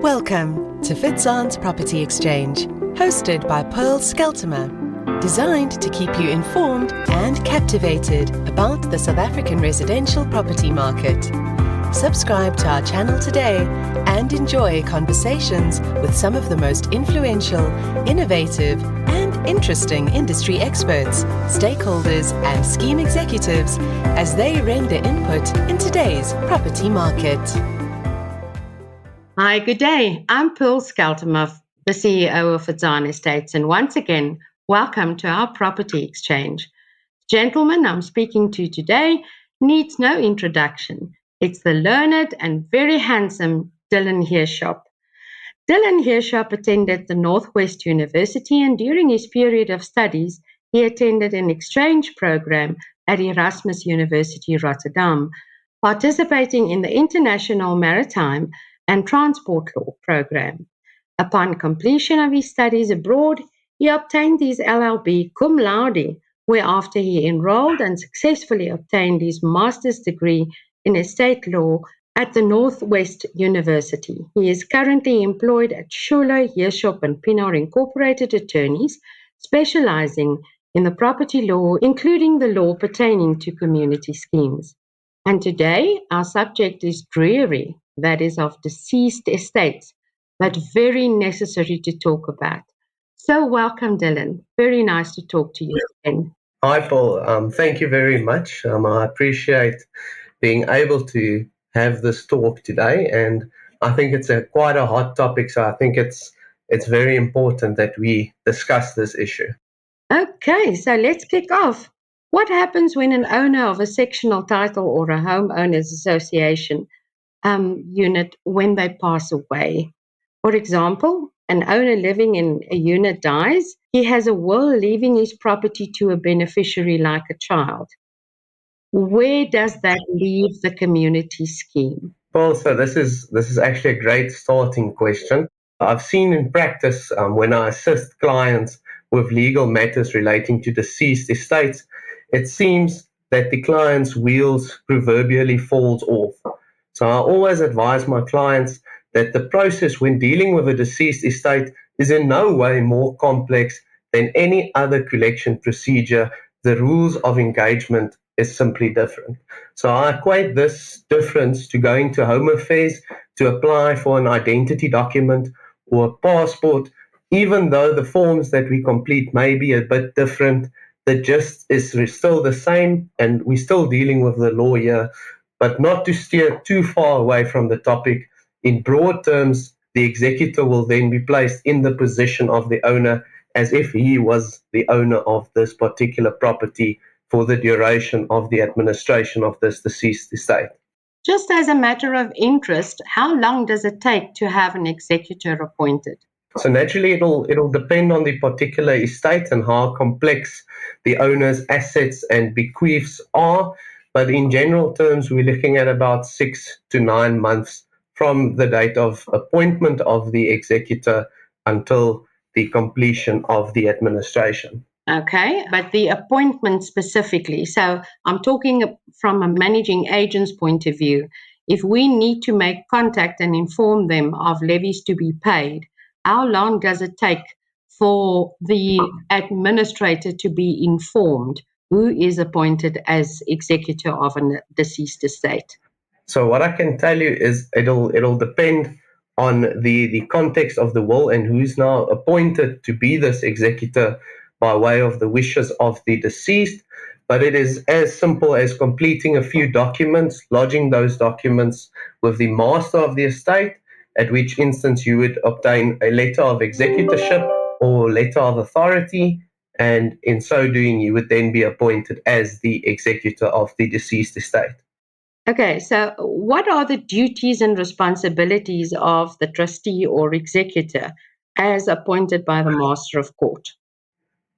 Welcome to Fitzanne's Property Exchange, hosted by Scheltema, designed to keep you informed and captivated about the South African residential property market. Subscribe to our channel today and enjoy conversations with some of the most influential, innovative, and interesting industry experts, stakeholders, and scheme executives as they render input in today's property market. Hi, good day. I'm Scheltema, the CEO of Fitzanne Estates, and once again, welcome to our property exchange. Gentleman I'm speaking to today needs no introduction. It's the learned and very handsome Dilen Heerschop. Dilen Heerschop attended the Northwest University, and during his period of studies, he attended an exchange program at Erasmus University Rotterdam, participating in the International Maritime and Transport Law program. Upon completion of his studies abroad, he obtained his LLB cum laude, whereafter he enrolled and successfully obtained his master's degree in estate law at the Northwest University. He is currently employed at Schuler, Heerschop and Pinaar Incorporated Attorneys, specializing in the property law, including the law pertaining to community schemes. And today, our subject is dreary, that is of deceased estates, but very necessary to talk about. So welcome, Dilen. Very nice to talk to you again. Hi, Paul. Thank you very much. I appreciate being able to have this talk today, and I think it's quite a hot topic, so I think it's very important that we discuss this issue. Okay, so let's kick off. What happens when an owner of a sectional title or a homeowners association unit, when they pass away? For example, an owner living in a unit dies. He has a will leaving his property to a beneficiary like a child. Where does that leave the community scheme? Well, so this is actually a great starting question. I've seen in practice when I assist clients with legal matters relating to deceased estates, it seems that the client's wheels proverbially falls off. So I always advise my clients that the process when dealing with a deceased estate is in no way more complex than any other collection procedure. The rules of engagement is simply different. So I equate this difference to going to Home Affairs to apply for an identity document or a passport. Even though the forms that we complete may be a bit different, the gist is still the same, and we're still dealing with the law here. But not to steer too far away from the topic, in broad terms, the executor will then be placed in the position of the owner as if he was the owner of this particular property for the duration of the administration of this deceased estate. Just as a matter of interest, how long does it take to have an executor appointed? So naturally, it'll depend on the particular estate and how complex the owner's assets and bequeaths are. But in general terms, we're looking at about 6 to 9 months from the date of appointment of the executor until the completion of the administration. Okay, but the appointment specifically. So I'm talking from a managing agent's point of view. If we need to make contact and inform them of levies to be paid, how long does it take for the administrator to be informed who is appointed as executor of a deceased estate? So what I can tell you is it'll depend on the context of the will and who's now appointed to be this executor by way of the wishes of the deceased. But it is as simple as completing a few documents, lodging those documents with the master of the estate, at which instance you would obtain a letter of executorship or letter of authority, and in so doing you would then be appointed as the executor of the deceased estate. Okay, so what are the duties and responsibilities of the trustee or executor as appointed by the master of court?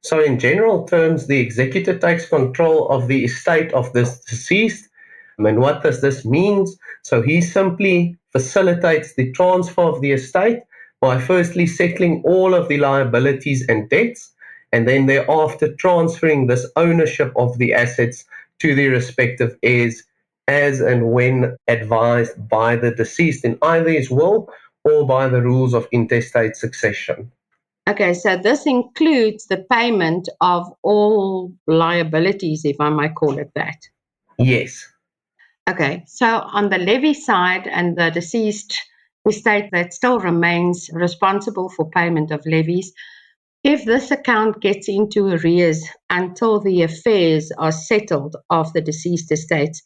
So in general terms, the executor takes control of the estate of this deceased. And what does this mean? So he simply facilitates the transfer of the estate by firstly settling all of the liabilities and debts, and then thereafter transferring this ownership of the assets to the respective heirs as and when advised by the deceased in either his will or by the rules of intestate succession. Okay, so this includes the payment of all liabilities, if I might call it that. Yes. Okay, so on the levy side and the deceased estate that still remains responsible for payment of levies, if this account gets into arrears until the affairs are settled of the deceased estates,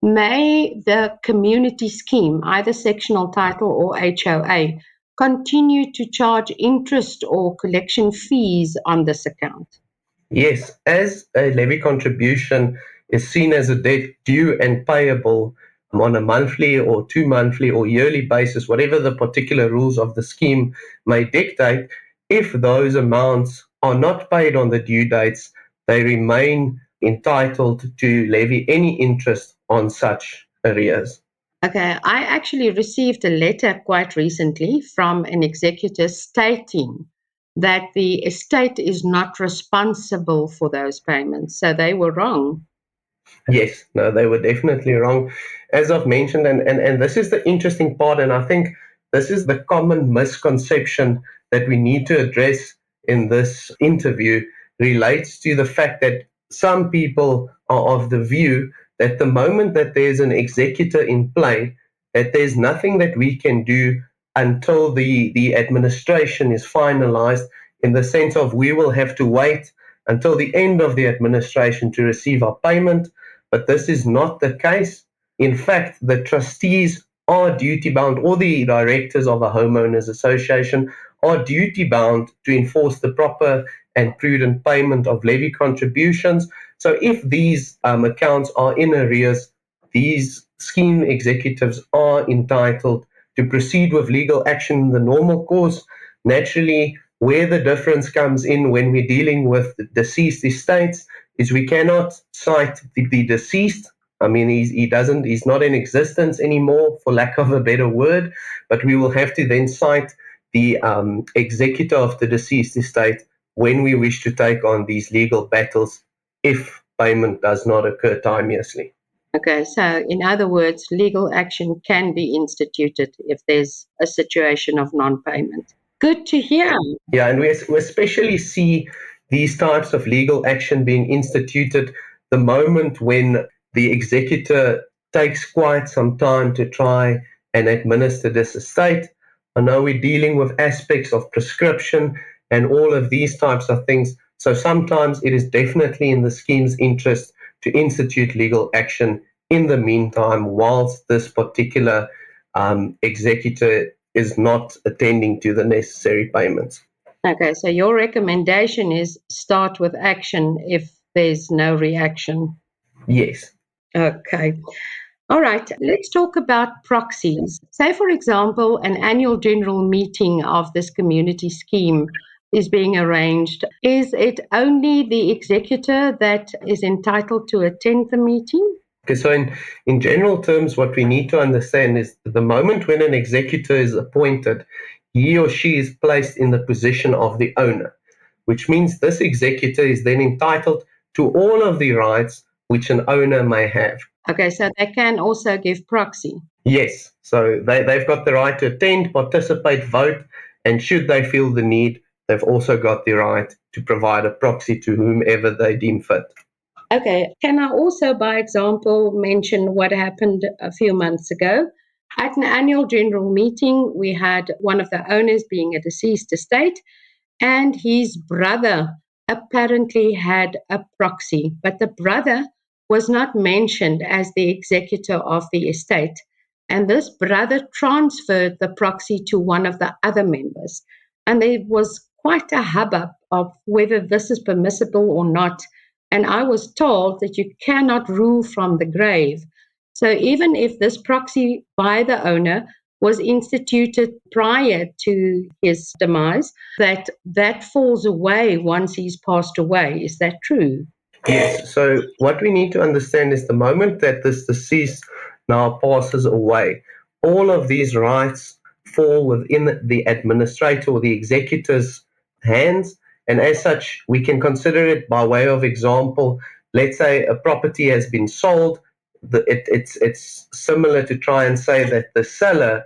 may the community scheme, either sectional title or HOA, continue to charge interest or collection fees on this account? Yes, as a levy contribution is seen as a debt due and payable on a monthly or 2 monthly or yearly basis, whatever the particular rules of the scheme may dictate, if those amounts are not paid on the due dates, they remain entitled to levy any interest on such arrears. Okay, I actually received a letter quite recently from an executor stating that the estate is not responsible for those payments. So they were wrong. Yes, no, they were definitely wrong. As I've mentioned, and this is the interesting part, and I think this is the common misconception that we need to address in this interview, relates to the fact that some people are of the view that the moment that there's an executor in play, that there's nothing that we can do until the administration is finalized, in the sense of we will have to wait until the end of the administration to receive our payment. But this is not the case. In fact, the trustees are duty bound, or the directors of a homeowners association are duty bound to enforce the proper and prudent payment of levy contributions. So if these accounts are in arrears, these scheme executives are entitled to proceed with legal action in the normal course. Naturally, where the difference comes in when we're dealing with deceased estates is we cannot cite the deceased. I mean, he's not in existence anymore, for lack of a better word, but we will have to then cite the executor of the deceased estate when we wish to take on these legal battles if payment does not occur timeously. Okay, so in other words, legal action can be instituted if there's a situation of non-payment. Good to hear. Yeah, and we especially see these types of legal action being instituted the moment when the executor takes quite some time to try and administer this estate. I know we're dealing with aspects of prescription and all of these types of things. So sometimes it is definitely in the scheme's interest to institute legal action in the meantime, whilst this particular executor is not attending to the necessary payments. Okay, so your recommendation is start with action if there's no reaction. Yes. Okay. All right, let's talk about proxies. Say, for example, an annual general meeting of this community scheme is being arranged. Is it only the executor that is entitled to attend the meeting? Okay, so in general terms, what we need to understand is the moment when an executor is appointed, he or she is placed in the position of the owner, which means this executor is then entitled to all of the rights which an owner may have. Okay, so they can also give proxy. Yes, so they've got the right to attend, participate, vote, and should they feel the need, they've also got the right to provide a proxy to whomever they deem fit. Okay, can I also, by example, mention what happened a few months ago? At an annual general meeting, we had one of the owners being a deceased estate, and his brother apparently had a proxy, but the brother was not mentioned as the executor of the estate. And this brother transferred the proxy to one of the other members. And there was quite a hubbub of whether this is permissible or not. And I was told that you cannot rule from the grave. So even if this proxy by the owner was instituted prior to his demise, that falls away once he's passed away. Is that true? Yes, so what we need to understand is the moment that this deceased now passes away, all of these rights fall within the administrator or the executor's hands. And as such, we can consider it by way of example. Let's say a property has been sold. It's similar to try and say that the seller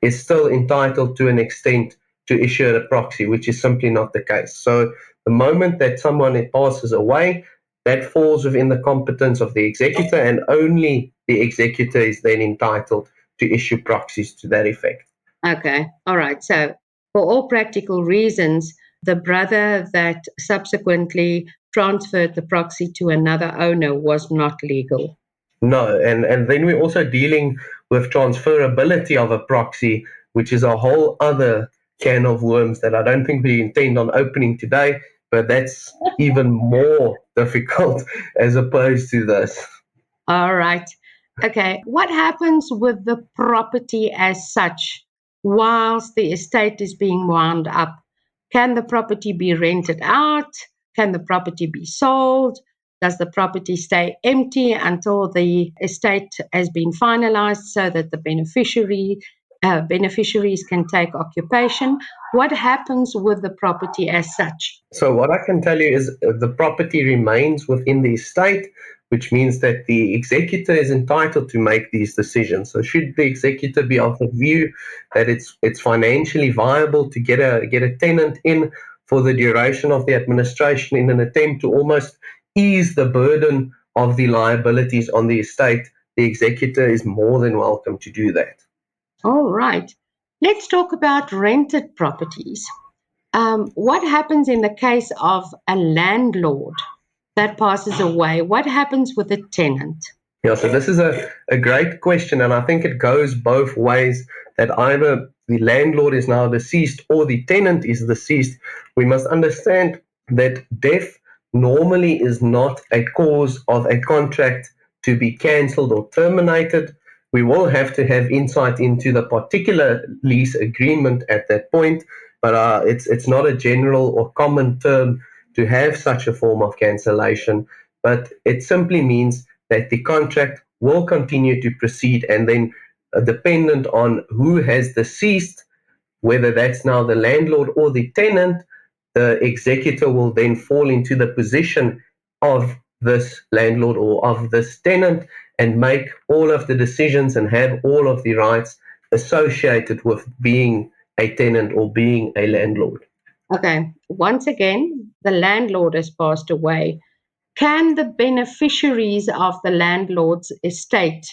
is still entitled to an extent to issue a proxy, which is simply not the case. So the moment that someone passes away, that falls within the competence of the executor, and only the executor is then entitled to issue proxies to that effect. Okay, all right. So for all practical reasons, the brother that subsequently transferred the proxy to another owner was not legal. No, and then we're also dealing with transferability of a proxy, which is a whole other can of worms that I don't think we intend on opening today, but that's even more difficult as opposed to this. All right. Okay. What happens with the property as such whilst the estate is being wound up? Can the property be rented out? Can the property be sold? Does the property stay empty until the estate has been finalized so that the beneficiaries can take occupation? What happens with the property as such? So what I can tell you is the property remains within the estate, which means that the executor is entitled to make these decisions. So should the executor be of the view that it's financially viable to get a tenant in for the duration of the administration in an attempt to almost ease the burden of the liabilities on the estate, the executor is more than welcome to do that. All right. Let's talk about rented properties. What happens in the case of a landlord that passes away? What happens with a tenant? Yeah, so this is a great question, and I think it goes both ways, that either the landlord is now deceased or the tenant is deceased. We must understand that death normally is not a cause of a contract to be cancelled or terminated. We will have to have insight into the particular lease agreement at that point, but it's not a general or common term to have such a form of cancellation, but it simply means that the contract will continue to proceed, and then dependent on who has deceased, whether that's now the landlord or the tenant, the executor will then fall into the position of this landlord or of this tenant and make all of the decisions and have all of the rights associated with being a tenant or being a landlord. Okay, once again, the landlord has passed away. Can the beneficiaries of the landlord's estate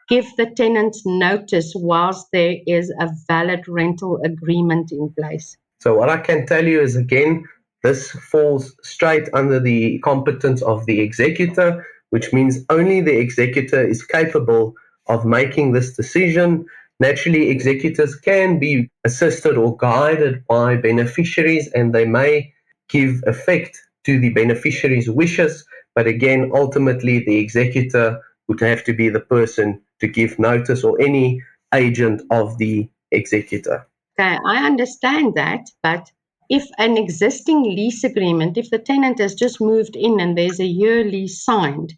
give the tenants notice whilst there is a valid rental agreement in place? So what I can tell you is, again, this falls straight under the competence of the executor, which means only the executor is capable of making this decision. Naturally, executors can be assisted or guided by beneficiaries, and they may give effect to the beneficiary's wishes. But again, ultimately, the executor would have to be the person to give notice, or any agent of the executor. Okay, I understand that, but if an existing lease agreement, if the tenant has just moved in and there's a year lease signed,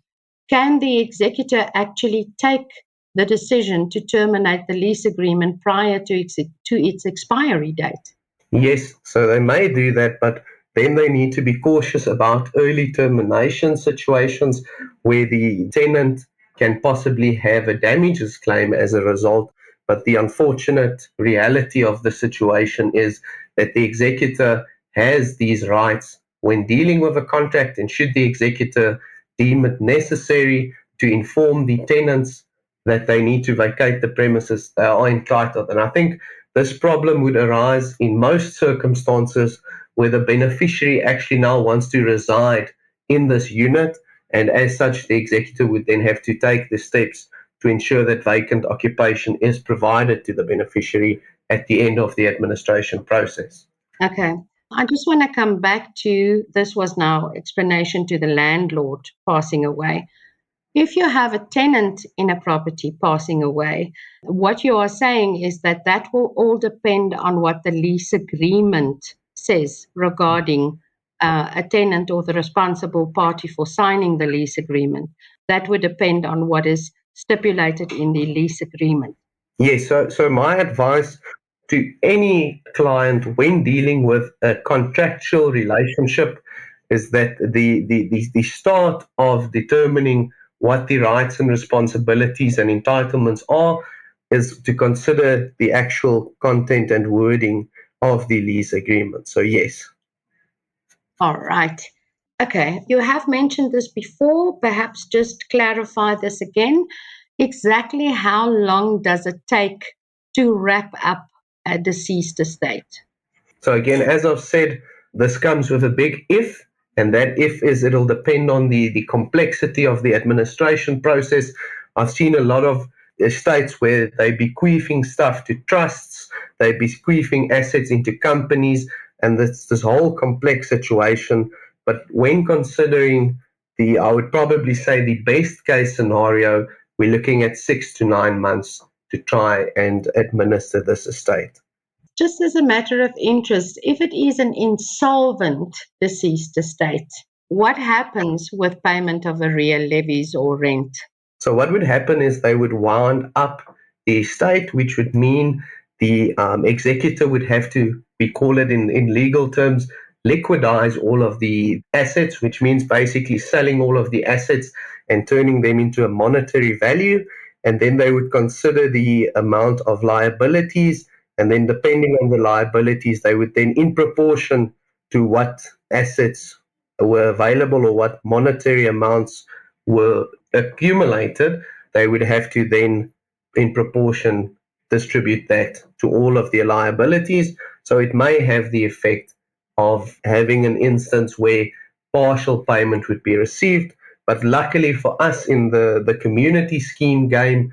can the executor actually take the decision to terminate the lease agreement prior to its expiry date? Yes, so they may do that, but then they need to be cautious about early termination situations where the tenant can possibly have a damages claim as a result. But the unfortunate reality of the situation is that the executor has these rights when dealing with a contract, and should the executor deem it necessary to inform the tenants that they need to vacate the premises, they are entitled. And I think this problem would arise in most circumstances where the beneficiary actually now wants to reside in this unit, and as such, the executor would then have to take the steps to ensure that vacant occupation is provided to the beneficiary at the end of the administration process. Okay. I just want to come back to this was now explanation to the landlord passing away. If you have a tenant in a property passing away, what you are saying is that that will all depend on what the lease agreement says regarding a tenant or the responsible party for signing the lease agreement. That would depend on what is stipulated in the lease agreement. Yes, so my advice to any client when dealing with a contractual relationship is that the start of determining what the rights and responsibilities and entitlements are is to consider the actual content and wording of the lease agreement. So yes. All right. Okay, you have mentioned this before. Perhaps just clarify this again. Exactly how long does it take to wrap up a deceased estate? So again, as I've said, this comes with a big if, and that if is it'll depend on the complexity of the administration process. I've seen a lot of estates where they bequeathing stuff to trusts, they bequeathing assets into companies, and this whole complex situation. But when considering I would probably say the best case scenario, we're looking at 6 to 9 months to try and administer this estate. Just as a matter of interest, if it is an insolvent deceased estate, what happens with payment of arrear levies or rent? So what would happen is they would wound up the estate, which would mean the executor would have to, we call it in legal terms, liquidize all of the assets, which means basically selling all of the assets and turning them into a monetary value. And then they would consider the amount of liabilities. And then depending on the liabilities, they would then, in proportion to what assets were available or what monetary amounts were accumulated, they would have to then, in proportion, distribute that to all of their liabilities. So it may have the effect of having an instance where partial payment would be received. But luckily for us in the community scheme game,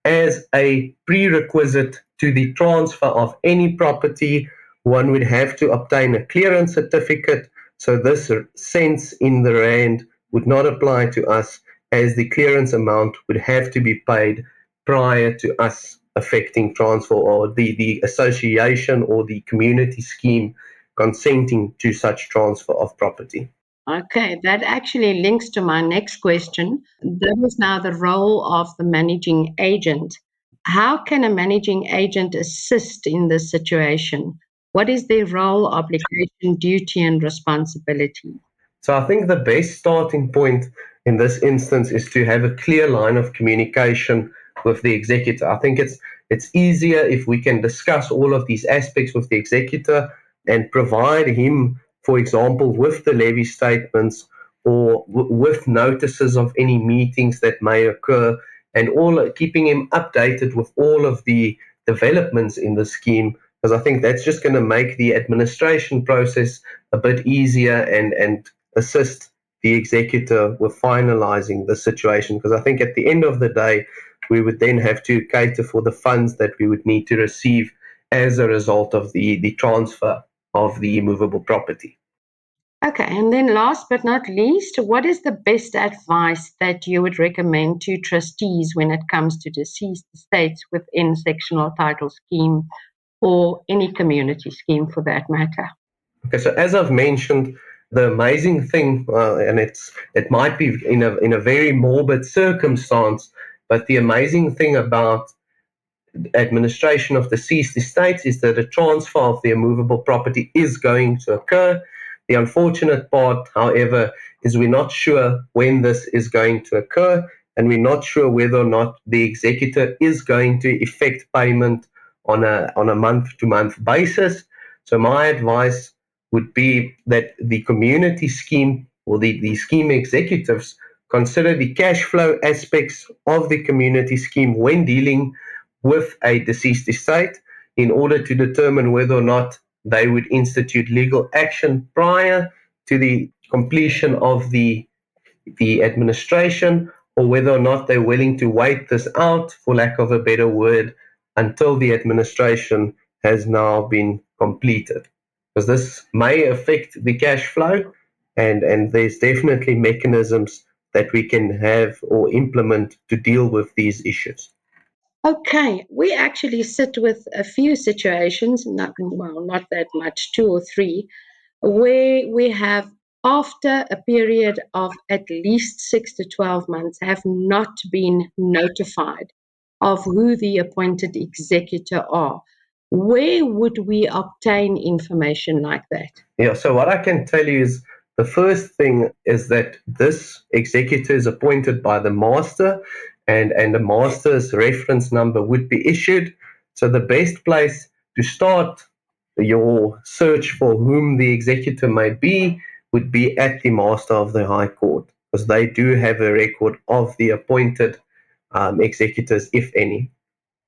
as a prerequisite to the transfer of any property, one would have to obtain a clearance certificate. So this cents in the rand would not apply to us, as the clearance amount would have to be paid prior to us affecting transfer, or the association or the community scheme consenting to such transfer of property. Okay, that actually links to my next question. That is now the role of the managing agent. How can a managing agent assist in this situation? What is their role, obligation, duty, and responsibility? So I think the best starting point in this instance is to have a clear line of communication with the executor. I think it's easier if we can discuss all of these aspects with the executor and provide him, for example, with the levy statements or with notices of any meetings that may occur, and all keeping him updated with all of the developments in the scheme, because I think that's just going to make the administration process a bit easier and assist the executor with finalizing the situation. Because I think at the end of the day, we would then have to cater for the funds that we would need to receive as a result of the transfer of the immovable property. Okay, and then last but not least, what is the best advice that you would recommend to trustees when it comes to deceased estates within sectional title scheme or any community scheme for that matter? Okay, so as I've mentioned, the amazing thing, and it might be in a very morbid circumstance, but the amazing thing about administration of deceased estates is that a transfer of the immovable property is going to occur. The unfortunate part, however, is we're not sure when this is going to occur, and we're not sure whether or not the executor is going to effect payment on a month-to-month basis. So my advice would be that the community scheme or the scheme executives consider the cash flow aspects of the community scheme when dealing with a deceased estate, in order to determine whether or not they would institute legal action prior to the completion of the administration, or whether or not they're willing to wait this out, for lack of a better word, until the administration has now been completed. Because this may affect the cash flow, and there's definitely mechanisms that we can have or implement to deal with these issues. Okay, we actually sit with a few situations, not that much, two or three, where we have, after a period of at least 6 to 12 months, have not been notified of who the appointed executor are. Where would we obtain information like that? Yeah, so what I can tell you is the first thing is that this executor is appointed by the master, and a master's reference number would be issued. So the best place to start your search for whom the executor may be would be at the Master of the High Court, because they do have a record of the appointed executors, if any.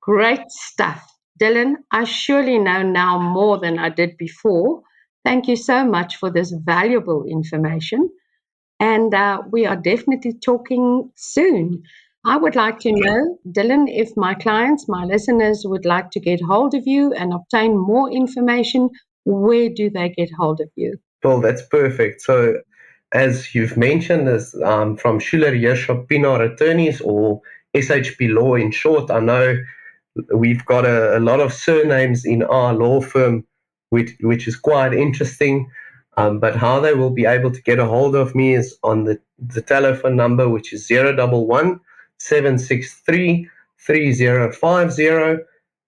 Great stuff. Dilen, I surely know now more than I did before. Thank you so much for this valuable information. And we are definitely talking soon. I would like to know, Dilen, if my clients, my listeners would like to get hold of you and obtain more information, where do they get hold of you? Well, that's perfect. So, as you've mentioned, as from Schuler Heerschop Pienaar Attorneys, or SHP Law in short, I know we've got a lot of surnames in our law firm, which is quite interesting. But how they will be able to get a hold of me is on the telephone number, which is 011 763 3050.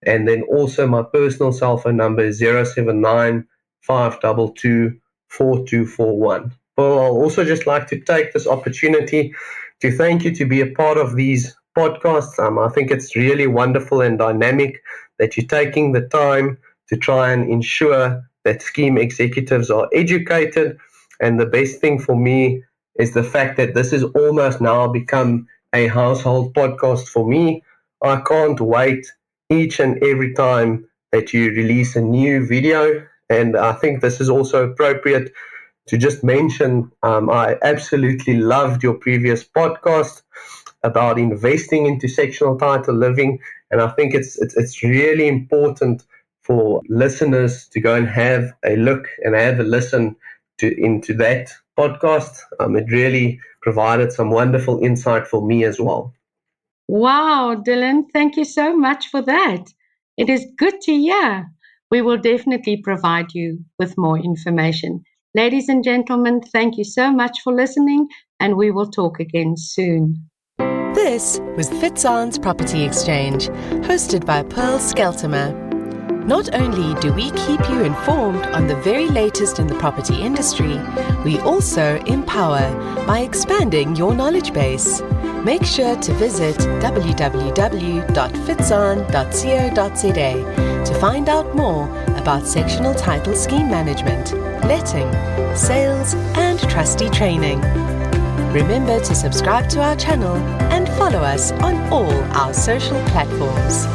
And then also my personal cell phone number is 079 522 4241. Well, I'll also just like to take this opportunity to thank you to be a part of these podcasts. I think it's really wonderful and dynamic that you're taking the time to try and ensure that scheme executives are educated. And the best thing for me is the fact that this has almost now become a household podcast for me. I can't wait each and every time that you release a new video. And I think this is also appropriate to just mention, I absolutely loved your previous podcast about investing into sectional title living. And I think it's really important for listeners to go and have a look and have a listen into that podcast. It really provided some wonderful insight for me as well. Wow, Dilen, thank you so much for that. It is good to hear. We will definitely provide you with more information. Ladies and gentlemen, thank you so much for listening, and we will talk again soon. This was Fitzanne's Property Exchange, hosted by Pearl Scheltema. Not only do we keep you informed on the very latest in the property industry, we also empower by expanding your knowledge base. Make sure to visit www.fitzanne.co.za to find out more about sectional title scheme management, letting, sales, and trustee training. Remember to subscribe to our channel and follow us on all our social platforms.